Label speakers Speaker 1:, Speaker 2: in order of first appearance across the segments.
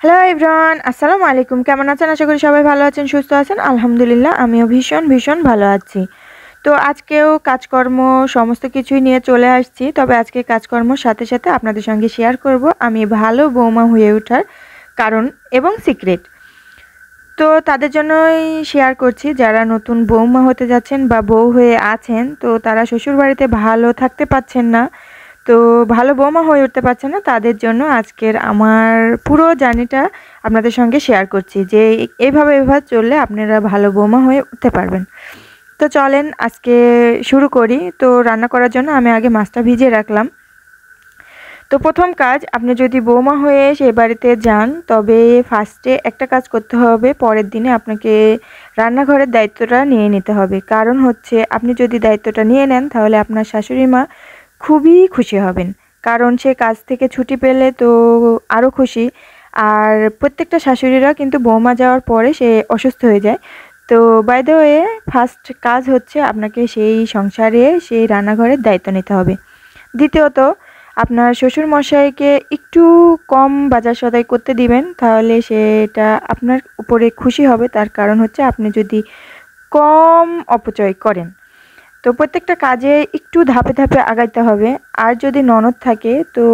Speaker 1: Hello everyone, আসসালামু আলাইকুম। কেমন আছেন? আশা করি সবাই ভালো আছেন, সুস্থ আছেন। আলহামদুলিল্লাহ আমিও ভীষণ ভীষণ ভালো আছি। তো আজকেও কাজকর্ম সমস্ত কিছুই নিয়ে চলে আসছি। তবে আজকে কাজকর্মর সাথে সাথে আপনাদের সঙ্গে শেয়ার করব আমি ভালো বৌমা হয়ে ওঠার কারণ এবং সিক্রেট। তো তাদের জন্যই শেয়ার করছি যারা নতুন বৌমা হতে যাচ্ছেন বা বউ হয়ে আছেন, তো তারা শ্বশুরবাড়িতে ভালো থাকতে পারছেন না, তো ভালো বৌমা হয়ে উঠতে পারছে না, তাদের জন্য আজকের আমার পুরো জার্নিটা আপনাদের সঙ্গে শেয়ার করছি যে এইভাবে চললে আপনারা ভালো বৌমা হয়ে উঠতে পারবেন। তো চলেন আজকে শুরু করি। তো রান্না করার জন্য আমি আগে মাছটা ভিজিয়ে রাখলাম। তো প্রথম কাজ, আপনি যদি বৌমা হয়ে সেই বাড়িতে যান তবে ফার্স্টে একটা কাজ করতে হবে, পরের দিনে আপনাকে রান্নাঘরের দায়িত্বটা নিয়ে নিতে হবে। কারণ হচ্ছে আপনি যদি দায়িত্বটা নিয়ে নেন তাহলে আপনার শাশুড়ি মা খুবই খুশি হবেন, কারণ সে কাজ থেকে ছুটি পেলে তো আরও খুশি। আর প্রত্যেকটা শাশুড়িরা কিন্তু বৌমা যাওয়ার পরে সে অসুস্থ হয়ে যায়। তো বাই দ্য ওয়ে, ফার্স্ট কাজ হচ্ছে আপনাকে সেই সংসারে সেই রান্নাঘরের দায়িত্ব নিতে হবে। দ্বিতীয়ত, আপনার শ্বশুরমশাইকে একটু কম বাজার সদাই করতে দিবেন, তাহলে সেটা আপনার উপরে খুশি হবে। তার কারণ হচ্ছে আপনি যদি কম অপচয় করেন। তো প্রত্যেকটা কাজে একটু ধাপে ধাপে আগাইতে হবে। আর যদি ননদ থাকে তো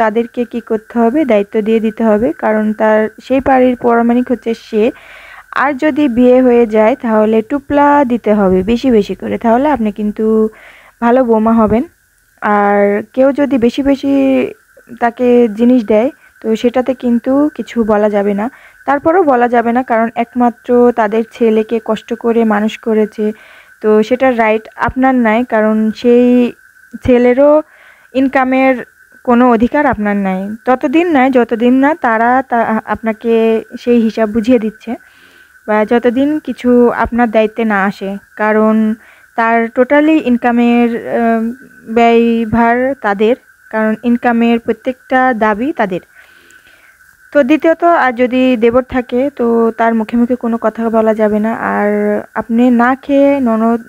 Speaker 1: তাদেরকে কি করতে হবে, দায়িত্ব দিয়ে দিতে হবে, কারণ তার সেই বাড়ির পরমাণিক হচ্ছে সে। আর যদি বিয়ে হয়ে যায় তাহলে টুপলা দিতে হবে বেশি বেশি করে, তাহলে আপনি কিন্তু ভালো বৌমা হবেন। আর কেউ যদি বেশি বেশি তাকে জিনিস দেয় তো সেটাতে কিন্তু কিছু বলা যাবে না। তারপরেও বলা যাবে না, কারণ একমাত্র তাদের ছেলেকে কষ্ট করে মানুষ করেছে, তো সেটার রাইট আপনার নাই, কারণ সেই ছেলেরও ইনকামের কোনো অধিকার আপনার নাই, ততদিন নাই যতদিন না তারা আপনাকে সেই হিসাব বুঝিয়ে দিচ্ছে বা যতদিন কিছু আপনার দায়িত্বে না আসে। কারণ তার টোটালি ইনকামের ব্যয়ভার তাদের, কারণ ইনকামের প্রত্যেকটা দাবি তাদের। তো দ্বিতীয়ত, আর যদি দেবর থাকে তো তার মুখে মুখে কোনো কথা বলা যাবে না। আর আপনি না খেয়ে ননদ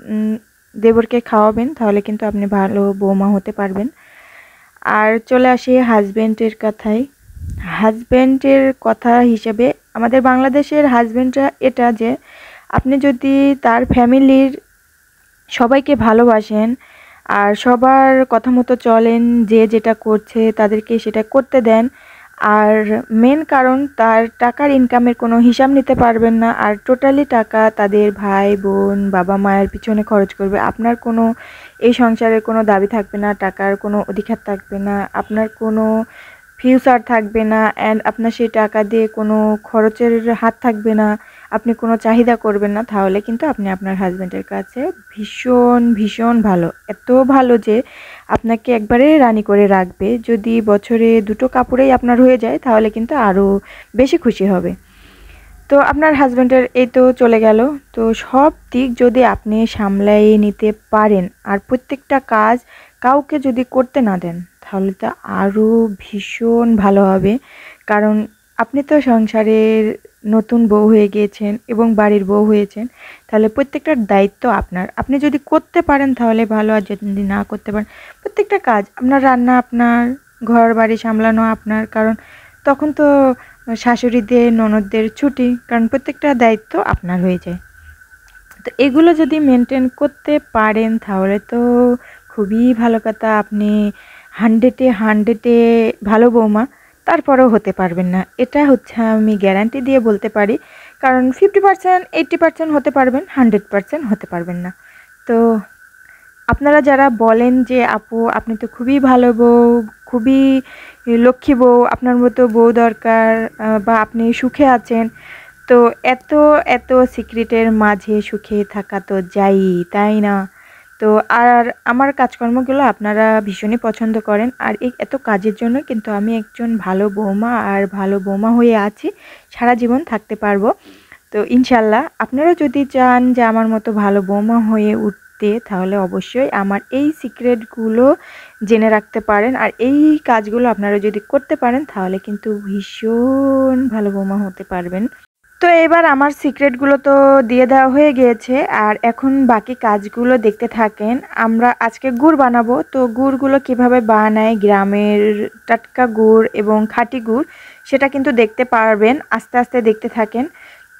Speaker 1: দেবরকে খাওয়াবেন, তাহলে কিন্তু আপনি ভালো বৌমা হতে পারবেন। আর চলে আসি হাজব্যান্ডের কথায়। হাজব্যান্ডের কথা হিসেবে আমাদের বাংলাদেশের হাজব্যান্ডরা এটা যে আপনি যদি তার ফ্যামিলির সবাইকে ভালোবাসেন আর সবার কথা মতো চলেন, যে যেটা করছে তাদেরকে সেটা করতে দেন, আর মেন কারণ তার টাকার ইনকামের কোনো হিসাব নিতে পারবেন না, আর টোটালি টাকা তাদের ভাই বোন বাবা মায়ের পিছনে খরচ করবে, আপনার কোনো এই সংসারের কোনো দাবি থাকবে না, টাকার কোনো অধিকার থাকবে না, আপনার কোনো ফিউচার থাকবে না, অ্যান্ড আপনার সেই টাকা দিয়ে কোনো খরচের হাত থাকবে না, আপনি কোনো চাহিদা করবেন না, তাহলে কিন্তু আপনি আপনার হাজব্যান্ডের কাছে ভীষণ ভীষণ ভালো। এত ভালো যে আপনাকে একবারে রানী করে রাখবে। যদি বছরে 2টো কাপড়েই আপনার হয়ে যায় তাহলে কিন্তু আরও বেশি খুশি হবে। তো আপনার হাজব্যান্ডের এই তো চলে গেল। তো সব দিক যদি আপনি সামলাই নিতে পারেন আর প্রত্যেকটা কাজ কাউকে যদি করতে না দেন তাহলে তো আরও ভীষণ ভালো হবে। কারণ আপনি তো সংসারের নতুন বউ হয়ে গিয়েছেন এবং বাড়ির বউ হয়েছেন, তাহলে প্রত্যেকটার দায়িত্ব আপনার। আপনি যদি করতে পারেন তাহলে ভালো, আর যদি না করতে পারেন প্রত্যেকটা কাজ আপনার, রান্না আপনার, ঘর বাড়ি সামলানো আপনার, কারণ তখন তো শাশুড়িদের ননদদের ছুটি, কারণ প্রত্যেকটা দায়িত্ব আপনার হয়ে যায়। তো এগুলো যদি মেনটেন করতে পারেন তাহলে তো খুবই ভালো কথা, আপনি 100-এ ভালো বৌমা তারপরেও হতে পারবেন না, এটা হচ্ছে আমি গ্যারান্টি দিয়ে বলতে পারি। কারণ 50%, 80% হতে পারবেন, 100% হতে পারবেন না। তো আপনারা যারা বলেন যে আপু আপনি তো খুবই ভালো বউ, খুবই লক্ষ্মী বউ, আপনার মতো বউ দরকার, বা আপনি সুখে আছেন, তো এত এত সিক্রেটের মাঝে সুখে থাকা তো যাই, তাই না? তো আর আমার কাজকর্মগুলো আপনারা ভীষণই পছন্দ করেন, আর এই এত কাজের জন্য কিন্তু আমি একজন ভালো বৌমা আর ভালো বৌমা হয়ে আছি, সারা জীবন থাকতে পারবো। তো ইনশাল্লাহ আপনারা যদি চান যে আমার মতো ভালো বৌমা হয়ে উঠতে, তাহলে অবশ্যই আমার এই সিক্রেটগুলো জেনে রাখতে পারেন, আর এই কাজগুলো আপনারা যদি করতে পারেন তাহলে কিন্তু ভীষণ ভালো বৌমা হতে পারবেন। তো এবার আমার সিক্রেটগুলো তো দিয়ে দেওয়া হয়ে গিয়েছে, আর এখন বাকি কাজগুলো দেখতে থাকেন। আমরা আজকে গুড় বানাবো, তো গুড়গুলো কিভাবে বানায়, গ্রামের টাটকা গুড় এবং খাঁটি গুড়, সেটা কিন্তু দেখতে পারবেন। আস্তে আস্তে দেখতে থাকেন।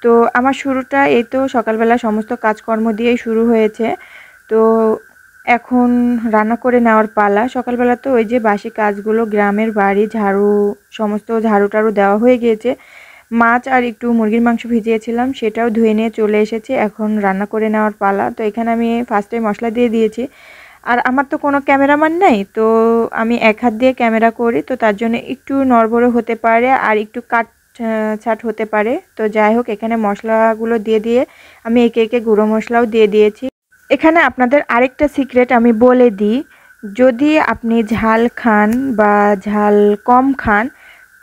Speaker 1: তো আমার শুরুটা এই তো সকালবেলা সমস্ত কাজকর্ম দিয়েই শুরু হয়েছে। তো এখন রান্না করে নেওয়ার পালা। সকালবেলা তো ওই যে বাসি কাজগুলো, গ্রামের বাড়ি ঝাড়ু, সমস্ত ঝাড়ু টাড়ু দেওয়া হয়ে গিয়েছে। মাছ আর একটু মুরগির মাংস ভিজিয়েছিলাম, সেটাও ধুয়ে নিয়ে চলে এসেছি। এখন রান্না করে নেওয়ার পালা। তো এখানে আমি ফার্স্টে মশলা দিয়ে দিয়েছি। আর আমার তো কোনো ক্যামেরাম্যান নেই, তো আমি এক হাত দিয়ে ক্যামেরা করি, তো তার জন্য একটু নড়বড় হতে পারে আর একটু কাট ছাট হতে পারে। তো যাই হোক, এখানে মশলাগুলো দিয়ে দিয়ে আমি একে একে গুঁড়ো মশলাও দিয়ে দিয়েছি। এখানে আপনাদের আরেকটা সিক্রেট আমি বলে দিই, যদি আপনি ঝাল খান বা ঝাল কম খান,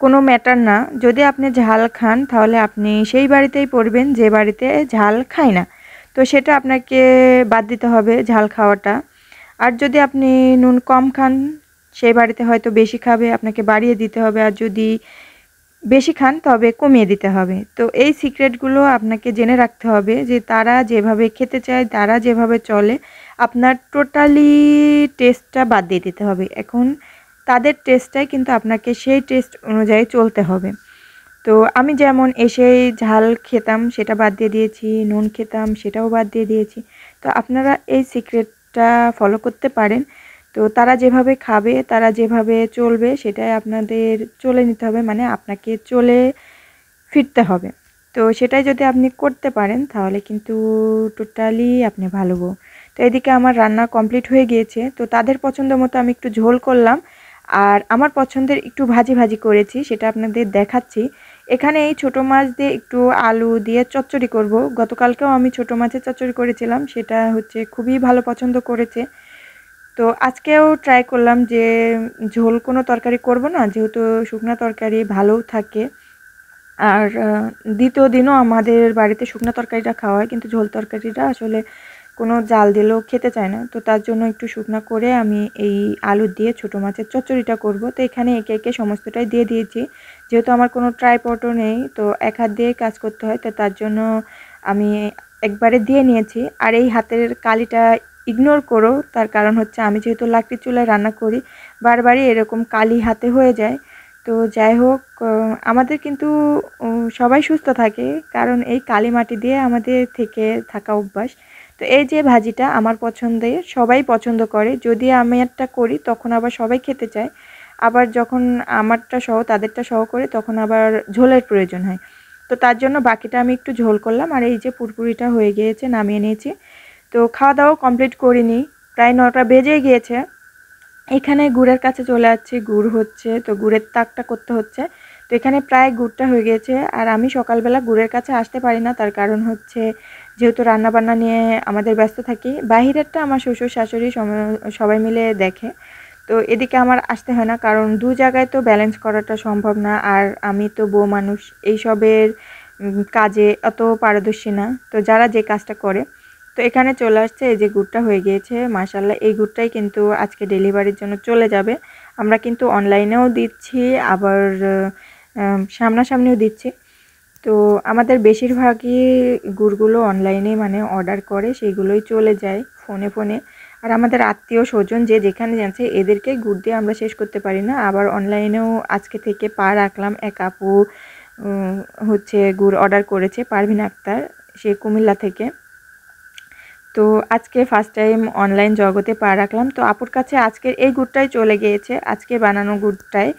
Speaker 1: কোনো ম্যাটার না। যদি আপনি ঝাল খান তাহলে আপনি সেই বাড়িতেই পড়বেন যে বাড়িতে ঝাল খায় না, তো সেটা আপনাকে বাদ দিতে হবে ঝাল খাওয়াটা। আর যদি আপনি নুন কম খান, সেই বাড়িতে হয়তো বেশি খাবে, আপনাকে বাড়িয়ে দিতে হবে। আর যদি বেশি খান তবে কমিয়ে দিতে হবে। তো এই সিক্রেটগুলো আপনাকে জেনে রাখতে হবে যে তারা যেভাবে খেতে চায়, তারা যেভাবে চলে, আপনার টোটালি টেস্টটা বাদ দিয়ে দিতে হবে। এখন তাদের টেস্টটাই কিন্তু আপনাকে সেই টেস্ট অনুযায়ী চলতে হবে। তো আমি যেমন এসেই ঝাল খেতাম, সেটা বাদ দিয়ে দিয়েছি, নুন খেতাম, সেটাও বাদ দিয়ে দিয়েছি। তো আপনারা এই সিক্রেটটা ফলো করতে পারেন। তো তারা যেভাবে খাবে, তারা যেভাবে চলবে, সেটাই আপনাদের চলে নিতে হবে, মানে আপনাকে চলে ফিরতে হবে। তো সেটাই যদি আপনি করতে পারেন তাহলে কিন্তু টোটালি আপনি ভালো বউ। তো এদিকে আমার রান্না কমপ্লিট হয়ে গিয়েছে। তো তাদের পছন্দ মতো আমি একটু ঝোল করলাম, আর আমার পছন্দের একটু ভাজি ভাজি করেছি, সেটা আপনাদের দেখাচ্ছি। এখানে এই ছোটো মাছ দিয়ে একটু আলু দিয়ে চচ্চড়ি করব। গতকালকেও আমি ছোটো মাছের চচ্চড়ি করেছিলাম, সেটা হচ্ছে খুবই ভালো পছন্দ করেছে। তো আজকেও ট্রাই করলাম যে ঝোল কোনো তরকারি করব না, যেহেতু শুকনো তরকারি ভালোও থাকে। আর দ্বিতীয় দিনও আমাদের বাড়িতে শুকনো তরকারিটা খাওয়া হয়, কিন্তু ঝোল তরকারিটা আসলে কোনো জাল দিলেও খেতে চায় না। তো তার জন্য একটু শুকনো করে আমি এই আলু দিয়ে ছোটো মাছের চচ্চড়িটা করব। তো এখানে একে একে সমস্তটাই দিয়ে দিয়েছি। যেহেতু আমার কোনো ট্রাইপডও নেই, তো এক হাত দিয়েই কাজ করতে হয়, তো তার জন্য আমি একবারে দিয়ে নিয়েছি। আর এই হাতের কালিটা ইগনোর করো, তার কারণ হচ্ছে আমি যেহেতু লাকড়ির চুলায় রান্না করি, বারবারই এরকম কালি হাতে হয়ে যায়। তো যাই হোক, আমাদের কিন্তু সবাই সুস্থ থাকে, কারণ এই কালি মাটি দিয়ে আমাদের থেকে থাকা অভ্যাস। তো এই যে ভাজিটা আমার পছন্দের, সবাই পছন্দ করে। যদি আমি একটা করি তখন আবার সবাই খেতে চায়, আবার যখন আমারটা সহ তাদেরটা সহ করে তখন আবার ঝোলের প্রয়োজন হয়। তো তার জন্য বাকিটা আমি একটু ঝোল করলাম। আর এই যে পুরপুরিটা হয়ে গিয়েছে, নামিয়ে নিয়েছি। তো খাওয়া দাওয়া কমপ্লিট করিনি, প্রায় 9টা বেজে গিয়েছে। এখানে গুড়ের কাছে চলে যাচ্ছি, গুড় হচ্ছে, তো গুড়ের তাকটা করতে হচ্ছে। তো এখানে প্রায় গুড়টা হয়ে গিয়েছে। আর আমি সকালবেলা গুড়ের কাছে আসতে পারি না, তার কারণ হচ্ছে যেহেতু রান্নাবান্না নিয়ে আমাদের ব্যস্ত থাকি। বাহিরেরটা আমার শ্বশুর শাশুড়ি সবাই মিলে দেখে, তো এদিকে আমার আসতে হয় না, কারণ দু জায়গায় তো ব্যালেন্স করাটা সম্ভব না। আর আমি তো বউ মানুষ, এইসবের কাজে অত পারদর্শী না, তো যারা যে কাজটা করে। তো এখানে চলে আসছে, এই যে গুড়টা হয়ে গিয়েছে মাশাআল্লাহ। এই গুড়টাই কিন্তু আজকে ডেলিভারির জন্য চলে যাবে। আমরা কিন্তু অনলাইনেও দিচ্ছি, আবার সামনাসামনিও দিচ্ছি। তো আমাদের বেশিরভাগই গুড়গুলো অনলাইনে মানে অর্ডার করে, সেইগুলোই চলে যায় ফোনে ফোনে। আর আমাদের আত্মীয় স্বজন যে যেখানে যাচ্ছে, এদেরকে গুড় দিয়ে আমরা শেষ করতে পারি না। আবার অনলাইনেও আজকে থেকে পা রাখলাম, এক আপু হচ্ছে গুড় অর্ডার করেছে, পারভিন আক্তার, সে কুমিল্লা থেকে। তো আজকে ফার্স্ট টাইম অনলাইন জগতে পা রাখলাম। তো আপুর কাছে আজকের এই গুড়টাই চলে গিয়েছে, আজকে বানানো গুড়টাই।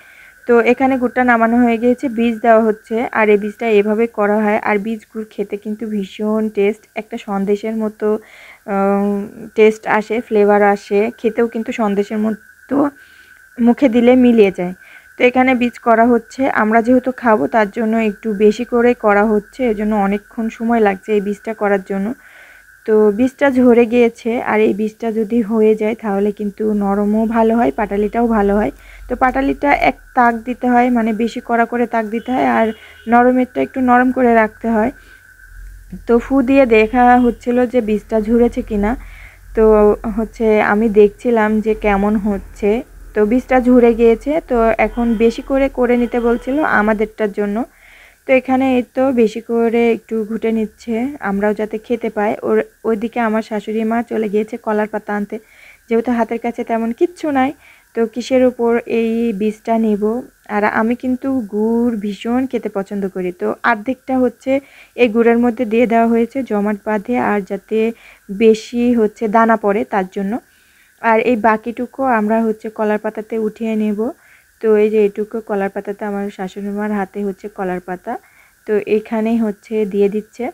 Speaker 1: তো এখানে গুড়টা নামানো হয়ে গিয়েছে, বীজ দেওয়া হচ্ছে। আর এই বীজটা এভাবে করা হয়। আর বীজ গুড় খেতে কিন্তু ভীষণ টেস্ট, একটা সন্দেশের মতো টেস্ট আসে, ফ্লেভার আসে, খেতেও কিন্তু সন্দেশের মতো মুখে দিলে মিলিয়ে যায়। তো এখানে বীজ করা হচ্ছে, আমরা যেহেতু খাবো তার জন্য একটু বেশি করে করা হচ্ছে, এজন্য অনেকক্ষণ সময় লাগছে এই বীজটা করার জন্য। তো বীজটা ঝরে গিয়েছে, আর এই বীজটা যদি হয়ে যায় তাহলে কিন্তু নরমও ভালো হয়, পাটালিটাও ভালো হয়। তো পাটালিটা এক তাক দিতে হয়, মানে বেশি কড়া করে তাক দিতে হয়, আর নরমেরটা একটু নরম করে রাখতে হয়। তো ফু দিয়ে দেখা হচ্ছিল যে বীজটা ঝরেছে কিনা। তো হচ্ছে আমি দেখছিলাম যে কেমন হচ্ছে। তো বীজটা ঝরে গিয়েছে, তো এখন বেশি করে করে নিতে বলছিল আমাদেরটার জন্য। তো এখানে এই তো বেশি করে একটু ঘুটে নিচ্ছে, আমরাও যাতে খেতে পাই। ওইদিকে আমার শাশুড়ি মা চলে গিয়েছে কলার পাতা আনতে, যেহেতু হাতের কাছে তেমন কিচ্ছু নাই, তো কিসের উপর এই বীজটা নেব। আর আমি কিন্তু গুড় ভীষণ খেতে পছন্দ করি, তো অর্ধেকটা হচ্ছে এই গুড়ের মধ্যে দিয়ে দেওয়া হয়েছে জমাট বাঁধে, আর যাতে বেশি হচ্ছে দানা পড়ে তার জন্য। আর এই বাকিটুকু আমরা হচ্ছে কলার পাতাতে উঠিয়ে নেব। তো এই যে এইটুকু কলার পাতাতে আমার শাশুড়ি মার হাতে হচ্ছে কলার পাতা, তো এইখানেই হচ্ছে দিয়ে দিচ্ছে।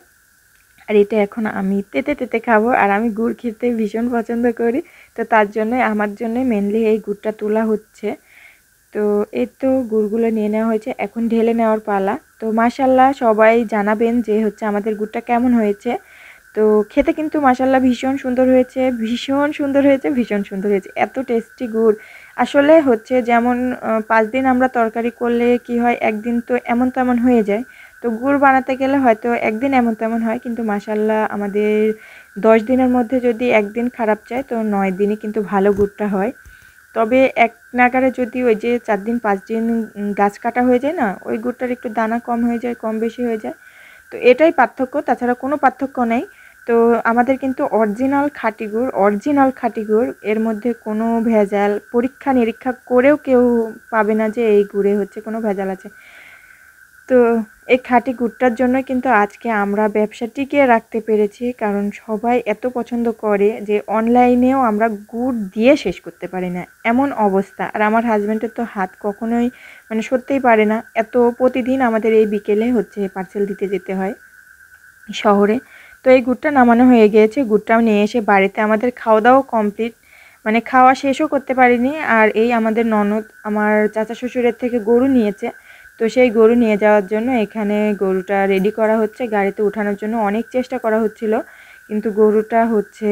Speaker 1: আর এটা এখন আমি তেতে তেতে খাবো, আর আমি গুড় খেতে ভীষণ পছন্দ করি, তো তার জন্য আমার জন্য মেনলি এই গুড়টা তোলা হচ্ছে। তো এই তো গুড়গুলো নিয়ে নেওয়া হয়েছে, এখন ঢেলে নেওয়ার পালা। তো মাশাল্লাহ সবাই জানাবেন যে হচ্ছে আমাদের গুড়টা কেমন হয়েছে। তো খেতে কিন্তু মাশাল্লাহ ভীষণ সুন্দর হয়েছে, ভীষণ সুন্দর হয়েছে, ভীষণ সুন্দর হয়েছে, এত টেস্টি গুড়। আসলে হচ্ছে যেমন 5 দিন আমরা তরকারি করলে কি হয়, একদিন তো এমন তেমন হয়ে যায়। তো গুড় বানাতে গেলে হয়তো একদিন এমন তেমন হয়, কিন্তু মাশাল্লাহ আমাদের 10 দিনের মধ্যে যদি একদিন খারাপ যায়, তো 9 দিনই কিন্তু ভালো গুড়টা হয়। তবে এক নাগারে যদি ওই যে 4 দিন 5 দিন গাছ কাটা হয়ে যায় না, ওই গুড়টার একটু দানা কম হয়ে যায়, কম বেশি হয়ে যায়। তো এটাই পার্থক্য, তাছাড়া কোনো পার্থক্য নেই। তো আমাদের কিন্তু অরিজিনাল খাঁটি গুড়, এর মধ্যে কোনো ভেজাল পরীক্ষা নিরীক্ষা করেও কেউ পাবে না যে এই গুড়ে হচ্ছে কোনো ভেজাল আছে। তো এই খাঁটি গুড়টার জন্য কিন্তু আজকে আমরা ব্যবসা টিকিয়ে রাখতে পেরেছি, কারণ সবাই এত পছন্দ করে যে অনলাইনেও আমরা গুড় দিয়ে শেষ করতে পারি না, এমন অবস্থা। আর আমার হাজব্যান্ডের তো হাত কখনোই মানে সরতেই পারে না, এত প্রতিদিন আমাদের এই বিকেলে হচ্ছে পার্সেল দিতে যেতে হয় শহরে। তো এই গুড়টা নামানো হয়ে গিয়েছে, গুড়টাও নিয়ে এসে বাড়িতে আমাদের খাওয়া দাওয়া কমপ্লিট, মানে খাওয়া শেষও করতে পারিনি। আর এই আমাদের ননদ আমার চাচা শ্বশুরের থেকে গরু নিয়েছে, তো সেই গরু নিয়ে যাওয়ার জন্য এখানে গরুটা রেডি করা হচ্ছে, গাড়িতে ওঠানোর জন্য অনেক চেষ্টা করা হচ্ছিল, কিন্তু গরুটা হচ্ছে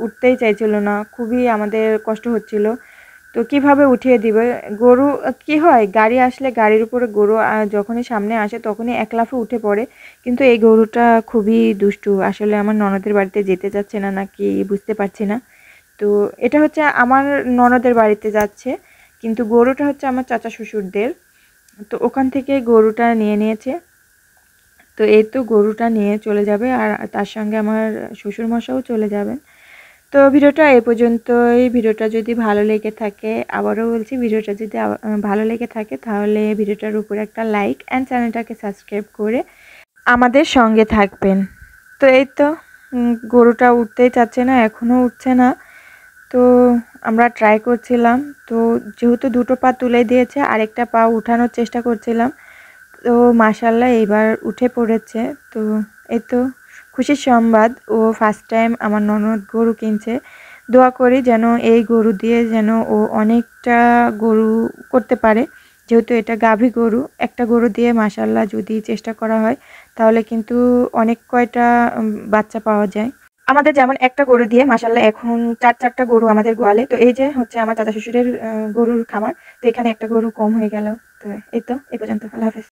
Speaker 1: উঠতেই চাইছিল না, খুবই আমাদের কষ্ট হচ্ছিল। তো কিভাবে উঠিয়ে দিবে গরু, কি হয় গাড়ি আসলে গাড়ির উপরে গরু যখনই সামনে আসে তখনই এক লাফে উঠে পড়ে। কিন্তু এই গরুটা খুবই দুষ্টু, আসলে আমার ননদের বাড়িতে যেতে চাচ্ছে না নাকি বুঝতে পারছি না। তো এটা হচ্ছে আমার ননদের বাড়িতে যাচ্ছে, কিন্তু গরুটা হচ্ছে আমার চাচা শ্বশুরদের। তো ওখান থেকে গরুটা নিয়ে নিয়েছে, তো এই তো গরুটা নিয়ে চলে যাবে, আর তার সঙ্গে আমার শ্বশুরমশাইও চলে যাবেন। তো ভিডিওটা এ পর্যন্তই। ভিডিওটা যদি ভালো লেগে থাকে, আবারও বলছি, ভিডিওটা যদি ভালো লেগে থাকে তাহলে ভিডিওটার উপরে একটা লাইক অ্যান্ড চ্যানেলটাকে সাবস্ক্রাইব করে আমাদের সঙ্গে থাকবেন। তো এই তো গরুটা উঠতেই চাচ্ছে না, এখনও উঠছে না। তো আমরা ট্রাই করছিলাম, তো যেহেতু দুটো পা তুলে দিয়েছে, আরেকটা পা উঠানোর চেষ্টা করছিলাম। তো মাশাল্লাহ এইবার উঠে পড়েছে। তো এই তো খুশির সংবাদ, ও ফার্স্ট টাইম আমার ননদ গরু কিনছে। দোয়া করি যেন এই গরু দিয়ে যেন ও অনেকটা গরু করতে পারে, যেহেতু এটা গাভী গরু। একটা গরু দিয়ে মাশাল্লাহ যদি চেষ্টা করা হয় তাহলে কিন্তু অনেক কয়টা বাচ্চা পাওয়া যায়। আমাদের যেমন একটা গরু দিয়ে মাশাল্লাহ এখন 4টা গরু আমাদের গোয়ালে। তো এই যে হচ্ছে আমার চাচা শ্বশুরের গরুর খামার, তো এখানে একটা গরু কম হয়ে গেল। তো এই তো এই পর্যন্ত, আল্লাহ হাফেজ।